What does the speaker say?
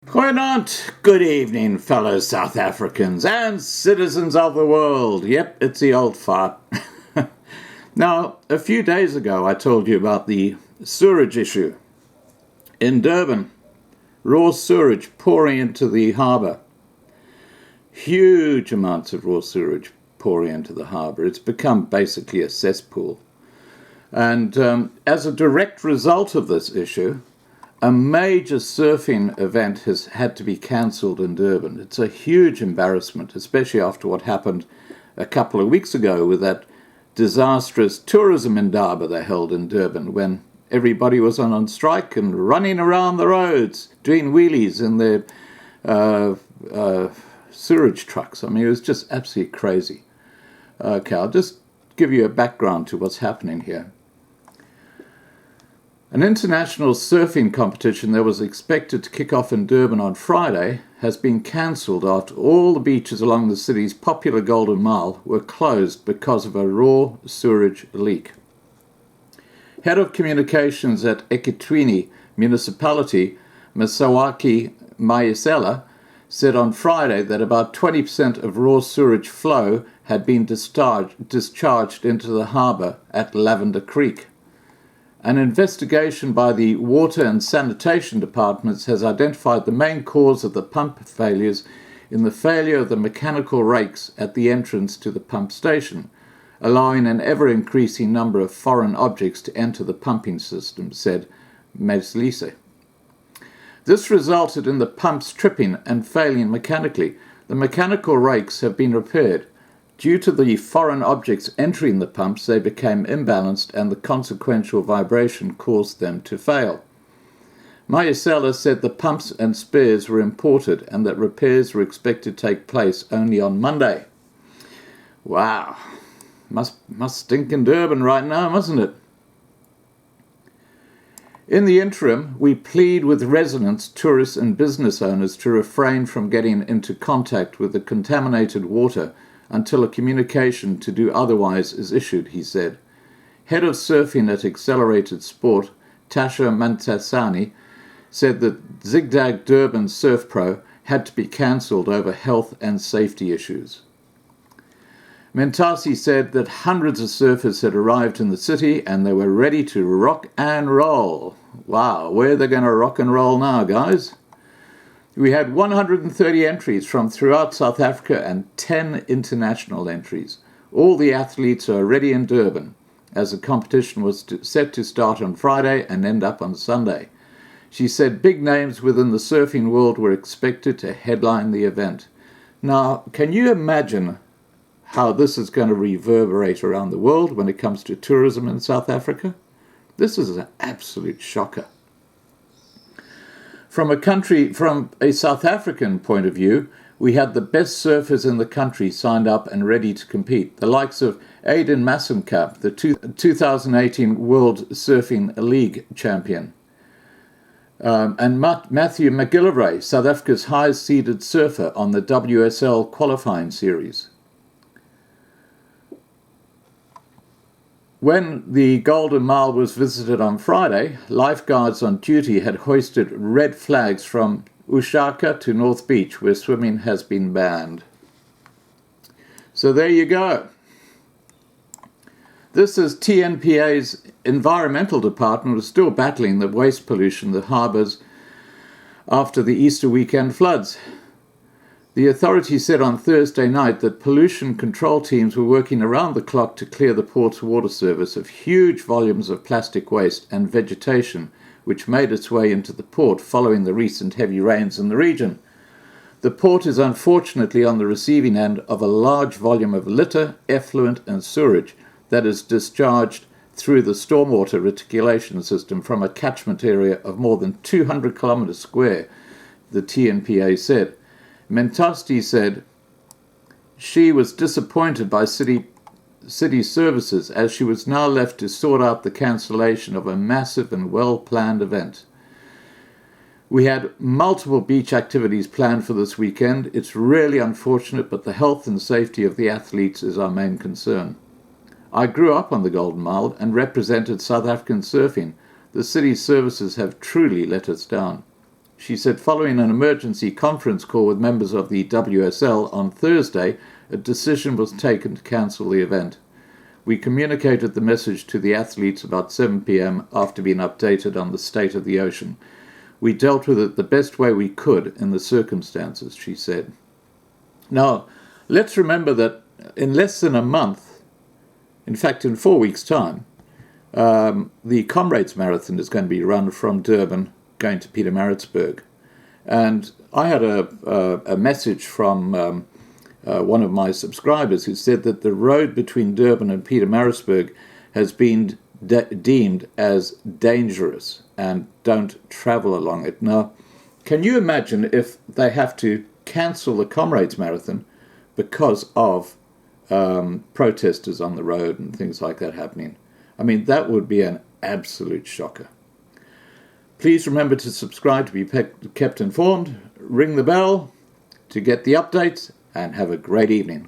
Goeienaand, good evening, fellow South Africans and citizens of the world. Yep, it's the old fart. Now, a few days ago, I told you about the sewerage issue. In Durban, raw sewage pouring into the harbour. Huge amounts of raw sewage pouring into the harbour. It's become basically a cesspool. And as a direct result of this issue, a major surfing event has had to be cancelled in Durban. It's a huge embarrassment, especially after what happened a couple of weeks ago with that disastrous tourism indaba they held in Durban when everybody was on strike and running around the roads, doing wheelies in their sewage trucks. I mean, it was just absolutely crazy. Okay, I'll just give you a background to what's happening here. An international surfing competition that was expected to kick off in Durban on Friday has been cancelled after all the beaches along the city's popular Golden Mile were closed because of a raw sewage leak. Head of communications at eThekwini Municipality, Masawaki Mayisela, said on Friday that about 20% of raw sewage flow had been discharged into the harbour at Lavender Creek. An investigation by the Water and Sanitation Departments has identified the main cause of the pump failures in the failure of the mechanical rakes at the entrance to the pump station, allowing an ever-increasing number of foreign objects to enter the pumping system, said Meslise. This resulted in the pumps tripping and failing mechanically. The mechanical rakes have been repaired. Due to the foreign objects entering the pumps, they became imbalanced and the consequential vibration caused them to fail. Mayisela said the pumps and spares were imported and that repairs were expected to take place only on Monday. Wow, must stink in Durban right now, mustn't it? In the interim, we plead with residents, tourists and business owners to refrain from getting into contact with the contaminated water until a communication to do otherwise is issued, he said. Head of surfing at Accelerated Sport, Tasha Mantasani, said that Zigzag Durban Surf Pro had to be cancelled over health and safety issues. Mentasi said that hundreds of surfers had arrived in the city and they were ready to rock and roll. Wow, where are they going to rock and roll now, guys? We had 130 entries from throughout South Africa and 10 international entries. All the athletes are already in Durban, as the competition was set to start on Friday and end up on Sunday. She said big names within the surfing world were expected to headline the event. Now, can you imagine how this is going to reverberate around the world when it comes to tourism in South Africa? This is an absolute shocker. From a South African point of view, we had the best surfers in the country signed up and ready to compete. The likes of Aiden Massenkamp, the 2018 World Surfing League champion, and Matthew McGillivray, South Africa's highest-seeded surfer on the WSL qualifying series. When the Golden Mile was visited on Friday, lifeguards on duty had hoisted red flags from Ushaka to North Beach, where swimming has been banned. So there you go. This is TNPA's Environmental Department was still battling the waste pollution in the harbours after the Easter weekend floods. The authorities said on Thursday night that pollution control teams were working around the clock to clear the port's water service of huge volumes of plastic waste and vegetation which made its way into the port following the recent heavy rains in the region. The port is unfortunately on the receiving end of a large volume of litter, effluent and sewage that is discharged through the stormwater reticulation system from a catchment area of more than 200 kilometres square, the TNPA said. Mentasti said she was disappointed by city services as she was now left to sort out the cancellation of a massive and well-planned event. We had multiple beach activities planned for this weekend. It's really unfortunate, but the health and safety of the athletes is our main concern. I grew up on the Golden Mile and represented South African surfing. The city's services have truly let us down. She said following an emergency conference call with members of the WSL on Thursday, a decision was taken to cancel the event. We communicated the message to the athletes about 7 p.m. after being updated on the state of the ocean. We dealt with it the best way we could in the circumstances, she said. Now, let's remember that in less than a month, in fact in 4 weeks' time, the Comrades Marathon is going to be run from Durban going to Pietermaritzburg. And I had a message from one of my subscribers who said that the road between Durban and Pietermaritzburg has been deemed as dangerous and don't travel along it. Now, can you imagine if they have to cancel the Comrades Marathon because of protesters on the road and things like that happening? I mean, that would be an absolute shocker. Please remember to subscribe to be kept informed, ring the bell to get the updates, and have a great evening.